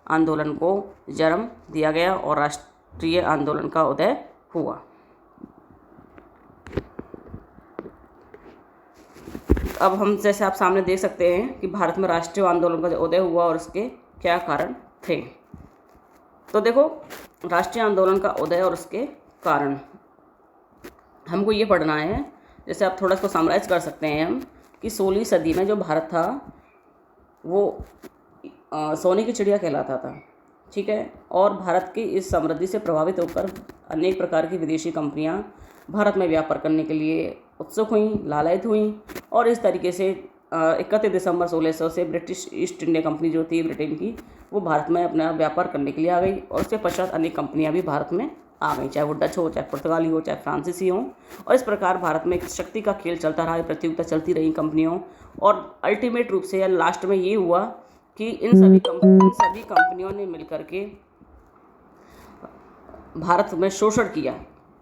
आंदोलन को जन्म दिया गया और राष्ट्रीय आंदोलन का उदय हुआ। अब हम जैसे आप सामने देख सकते हैं कि भारत में राष्ट्रीय आंदोलन का उदय हुआ और उसके क्या कारण थे। तो देखो, राष्ट्रीय आंदोलन का उदय और उसके कारण हमको ये पढ़ना है। जैसे आप थोड़ा इसको समराइज़ कर सकते हैं हम कि 16वीं सदी में जो भारत था वो सोने की चिड़िया कहलाता था, ठीक है। और भारत की इस समृद्धि से प्रभावित होकर अनेक प्रकार की विदेशी कंपनियां भारत में व्यापार करने के लिए उत्सुक हुई, लालायित हुई और इस तरीके से 31 दिसंबर 1600 से ब्रिटिश ईस्ट इंडिया कंपनी जो थी ब्रिटेन की, वो भारत में अपना व्यापार करने के लिए आ गई और उसके पश्चात अनेक कंपनियां भी भारत में आ गई, चाहे वो डच हो, चाहे पुर्तगाली हो, चाहे फ्रांसीसी हो। और इस प्रकार भारत में एक शक्ति का खेल चलता रहा, प्रतियोगिता चलती रही कंपनियों। और अल्टीमेट रूप से या लास्ट में ये हुआ कि इन सभी कंपनियों ने मिलकर के भारत में शोषण किया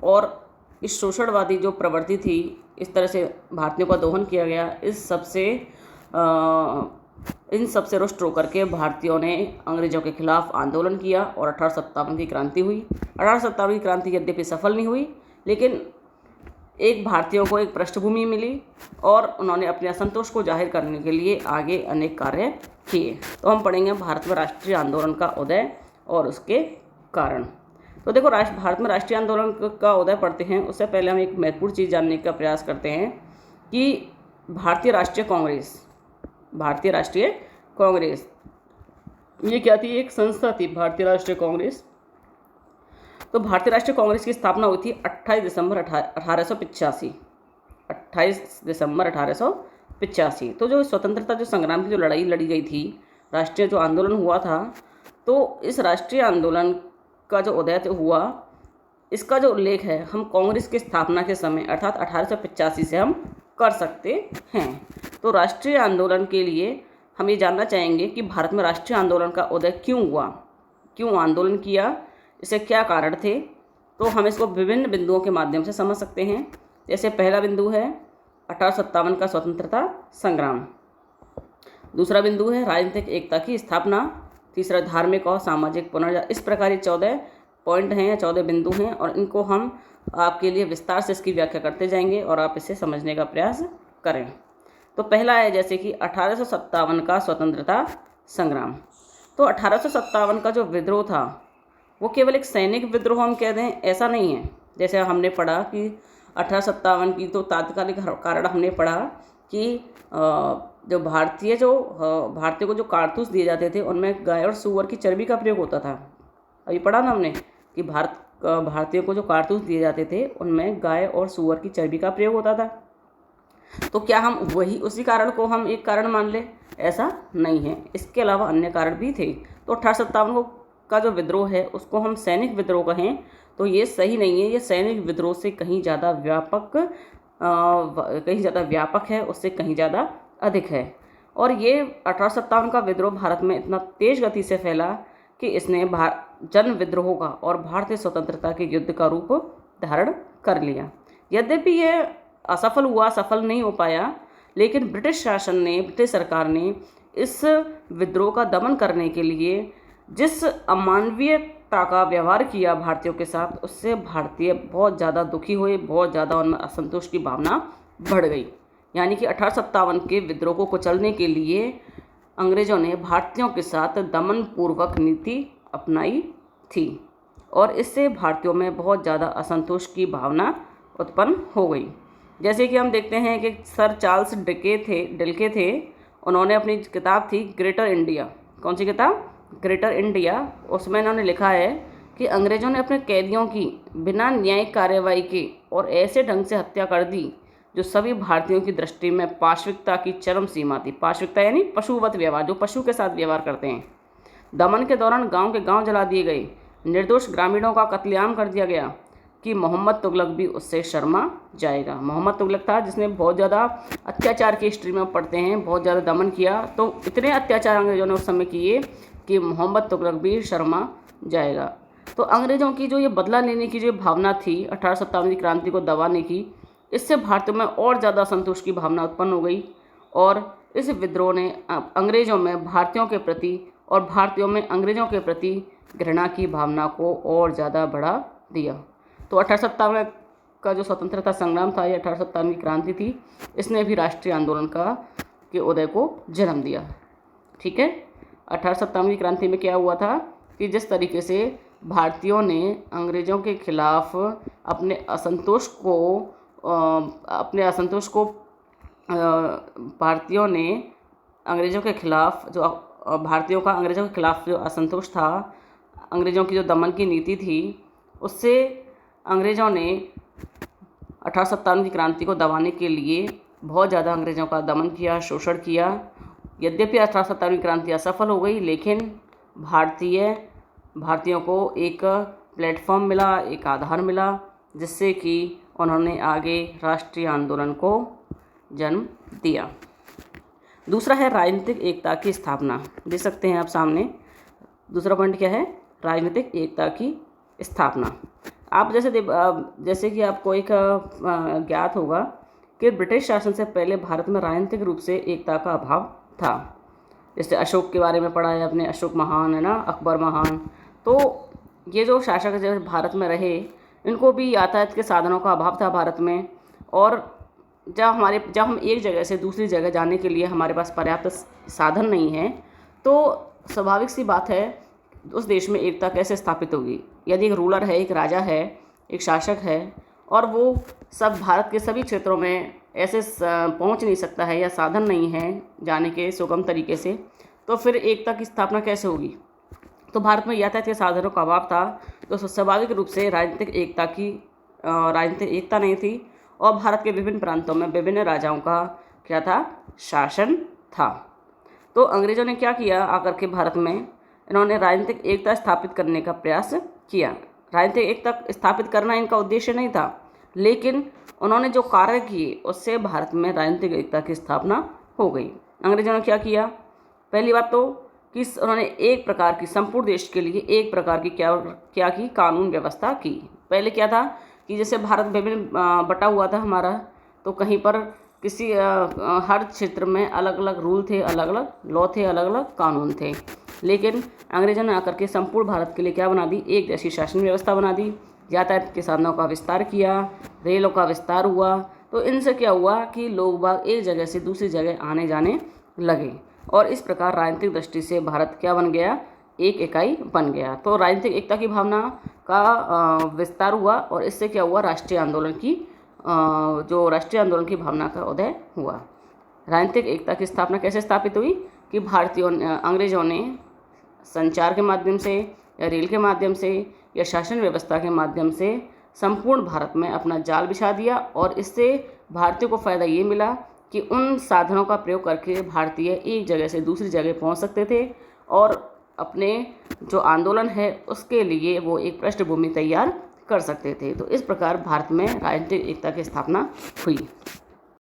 और इस शोषणवादी जो प्रवृत्ति थी, इस तरह से भारतीयों का दोहन किया गया। इन सबसे रुष्ट होकर के भारतीयों ने अंग्रेजों के खिलाफ आंदोलन किया और 1857 की क्रांति हुई। 1857 की क्रांति यद्यपि सफल नहीं हुई, लेकिन एक भारतीयों को एक पृष्ठभूमि मिली और उन्होंने अपने असंतोष को जाहिर करने के लिए आगे अनेक कार्य किए। तो हम पढ़ेंगे भारत में राष्ट्रीय आंदोलन का उदय और उसके कारण। तो देखो, भारत में राष्ट्रीय आंदोलन का उदय पढ़ते हैं उससे पहले हम एक महत्वपूर्ण चीज़ जानने का प्रयास करते हैं कि भारतीय राष्ट्रीय कांग्रेस ये क्या थी? एक संस्था थी भारतीय राष्ट्रीय कांग्रेस। तो भारतीय राष्ट्रीय कांग्रेस की स्थापना हुई थी 28 दिसंबर 1885। 28 दिसंबर 1885। तो जो स्वतंत्रता जो संग्राम की जो लड़ाई लड़ी गई थी, राष्ट्रीय जो आंदोलन हुआ था, तो इस राष्ट्रीय आंदोलन का जो उदय हुआ, इसका जो उल्लेख है हम कांग्रेस की स्थापना के समय अर्थात 1885 से हम कर सकते हैं। तो राष्ट्रीय आंदोलन के लिए हम ये जानना चाहेंगे कि भारत में राष्ट्रीय आंदोलन का उदय क्यों हुआ, क्यों आंदोलन किया, इससे क्या कारण थे। तो हम इसको विभिन्न बिंदुओं के माध्यम से समझ सकते हैं। जैसे पहला बिंदु है 1857 का स्वतंत्रता संग्राम, दूसरा बिंदु है राजनीतिक एकता की स्थापना, तीसरा धार्मिक और सामाजिक पुनर्जागरण। इस प्रकार ये 14 पॉइंट हैं या 14 बिंदु हैं और इनको हम आपके लिए विस्तार से इसकी व्याख्या करते जाएंगे और आप इसे समझने का प्रयास करें। तो पहला है जैसे कि 1857 का स्वतंत्रता संग्राम। तो 1857 का जो विद्रोह था वो केवल एक सैनिक विद्रोह हम कह दें ऐसा नहीं है। जैसे हमने पढ़ा कि 1857 की तो तात्कालिक कारण हमने पढ़ा कि जो भारतीयों को जो कारतूस दिए जाते थे उनमें गाय और सूअर की चर्बी का प्रयोग होता था। अभी पढ़ा ना हमने कि भारतीयों को जो कारतूस दिए जाते थे उनमें गाय और सूअर की चर्बी का प्रयोग होता था। तो क्या हम उसी कारण को हम एक कारण मान लें? ऐसा नहीं है, इसके अलावा अन्य कारण भी थे। तो 1857 का जो विद्रोह है उसको हम सैनिक विद्रोह कहें तो ये सही नहीं है। ये सैनिक विद्रोह से कहीं ज़्यादा व्यापक है, उससे कहीं ज़्यादा अधिक है। और ये 1857 का विद्रोह भारत में इतना तेज गति से फैला कि इसने जन विद्रोह का और भारतीय स्वतंत्रता के युद्ध का रूप धारण कर लिया। यद्यपि यह असफल हुआ, सफल नहीं हो पाया, लेकिन ब्रिटिश सरकार ने इस विद्रोह का दमन करने के लिए जिस अमानवीयता का व्यवहार किया भारतीयों के साथ, उससे भारतीय बहुत ज़्यादा दुखी हुए, बहुत ज़्यादा उनमें असंतोष की भावना बढ़ गई। यानी कि 1857 के विद्रोह को कुचलने के लिए अंग्रेज़ों ने भारतीयों के साथ दमनपूर्वक नीति अपनाई थी और इससे भारतीयों में बहुत ज़्यादा असंतोष की भावना उत्पन्न हो गई। जैसे कि हम देखते हैं कि सर चार्ल्स डिल्के थे, उन्होंने अपनी किताब थी ग्रेटर इंडिया। कौन सी किताब? Greater India. उसमें इन्होंने लिखा है कि अंग्रेज़ों ने अपने कैदियों की बिना न्यायिक कार्रवाई के और ऐसे ढंग से हत्या कर दी जो सभी भारतीयों की दृष्टि में पाशविकता की चरम सीमा थी। पाशविकता यानी पशुवत व्यवहार, जो पशु के साथ व्यवहार करते हैं। दमन के दौरान गांव के गांव जला दिए गए, निर्दोष ग्रामीणों का कत्लेआम कर दिया गया कि मोहम्मद तुगलक भी उससे शर्मा जाएगा। मोहम्मद तुगलक था जिसने बहुत ज़्यादा अत्याचार की हिस्ट्री में पढ़ते हैं, बहुत ज़्यादा दमन किया। तो इतने अत्याचार अंग्रेज़ों ने उस समय किए कि मोहम्मद तुगलक भी शर्मा जाएगा। तो अंग्रेज़ों की जो ये बदला लेने की जो भावना थी 1857 की क्रांति को दबाने की, इससे भारतीयों में और ज़्यादा संतोष की भावना उत्पन्न हो गई और इस विद्रोह ने अंग्रेज़ों में भारतीयों के प्रति और भारतीयों में अंग्रेज़ों के प्रति घृणा की भावना को और ज़्यादा बढ़ा दिया। तो 1857 का जो स्वतंत्रता संग्राम था, ये 1857 की क्रांति थी, इसने भी राष्ट्रीय आंदोलन के उदय को जन्म दिया। ठीक है, 1857 की क्रांति में क्या हुआ था कि जिस तरीके से भारतीयों ने अंग्रेज़ों के खिलाफ अपने असंतोष को भारतीयों ने अंग्रेज़ों के खिलाफ जो भारतीयों का अंग्रेज़ों के खिलाफ जो असंतोष था, अंग्रेज़ों की जो दमन की नीति थी, उससे अंग्रेज़ों ने 1857 की क्रांति को दबाने के लिए बहुत ज़्यादा अंग्रेज़ों का दमन किया, शोषण किया। यद्यपि 1857 की क्रांति असफल हो गई, लेकिन भारतीयों को एक प्लेटफॉर्म मिला, एक आधार मिला, जिससे कि उन्होंने आगे राष्ट्रीय आंदोलन को जन्म दिया। दूसरा है राजनीतिक एकता की स्थापना। देख सकते हैं आप सामने, दूसरा पॉइंट क्या है? राजनीतिक एकता की स्थापना। आप जैसे कि आपको एक ज्ञात होगा कि ब्रिटिश शासन से पहले भारत में राजनीतिक रूप से एकता का अभाव था। जैसे अशोक के बारे में पढ़ा है आपने, अशोक महान है ना, अकबर महान। तो ये जो शासक जो भारत में रहे, इनको भी यातायात के साधनों का अभाव था भारत में। और जब हम एक जगह से दूसरी जगह जाने के लिए हमारे पास पर्याप्त साधन नहीं है, तो स्वाभाविक सी बात है उस देश में एकता कैसे स्थापित होगी। यदि एक रूलर है, एक राजा है, एक शासक है, और वो सब भारत के सभी क्षेत्रों में ऐसे पहुंच नहीं सकता है या साधन नहीं है जाने के सुगम तरीके से, तो फिर एकता की स्थापना कैसे होगी? तो भारत में यातायात के साधनों का अभाव था, तो स्वाभाविक रूप से राजनीतिक एकता नहीं थी, और भारत के विभिन्न प्रांतों में विभिन्न राजाओं का क्या था? शासन था। तो अंग्रेज़ों ने क्या किया, आकर के भारत में इन्होंने राजनीतिक एकता स्थापित करने का प्रयास किया। राजनीतिक एकता स्थापित करना इनका उद्देश्य नहीं था, लेकिन उन्होंने जो कार्य किए उससे भारत में राजनीतिक एकता की स्थापना हो गई। अंग्रेज़ों ने क्या किया? पहली बात तो कि उन्होंने एक प्रकार की संपूर्ण देश के लिए एक प्रकार की क्या की कानून व्यवस्था की। पहले क्या था कि जैसे भारत विभिन्न बटा हुआ था हमारा, तो कहीं पर हर क्षेत्र में अलग अलग रूल थे, अलग अलग लॉ थे, अलग अलग कानून थे। लेकिन अंग्रेज़ों ने आकर के संपूर्ण भारत के लिए क्या बना दी? एक जैसी शासन व्यवस्था बना दी। यातायात के साधनों का विस्तार किया, रेलों का विस्तार हुआ। तो इनसे क्या हुआ कि लोग बाग एक जगह से दूसरी जगह आने जाने लगे, और इस प्रकार राजनीतिक दृष्टि से भारत क्या बन गया? एक इकाई बन गया। तो राजनीतिक एकता की भावना का विस्तार हुआ, और इससे क्या हुआ? राष्ट्रीय आंदोलन की भावना का उदय हुआ। राजनीतिक एकता की स्थापना कैसे स्थापित हुई? कि अंग्रेज़ों ने संचार के माध्यम से या रेल के माध्यम से या शासन व्यवस्था के माध्यम से संपूर्ण भारत में अपना जाल बिछा दिया, और इससे भारतीयों को फ़ायदा ये मिला कि उन साधनों का प्रयोग करके भारतीय एक जगह से दूसरी जगह पहुंच सकते थे, और अपने जो आंदोलन है उसके लिए वो एक पृष्ठभूमि तैयार कर सकते थे। तो इस प्रकार भारत में राजनीतिक एकता की स्थापना हुई।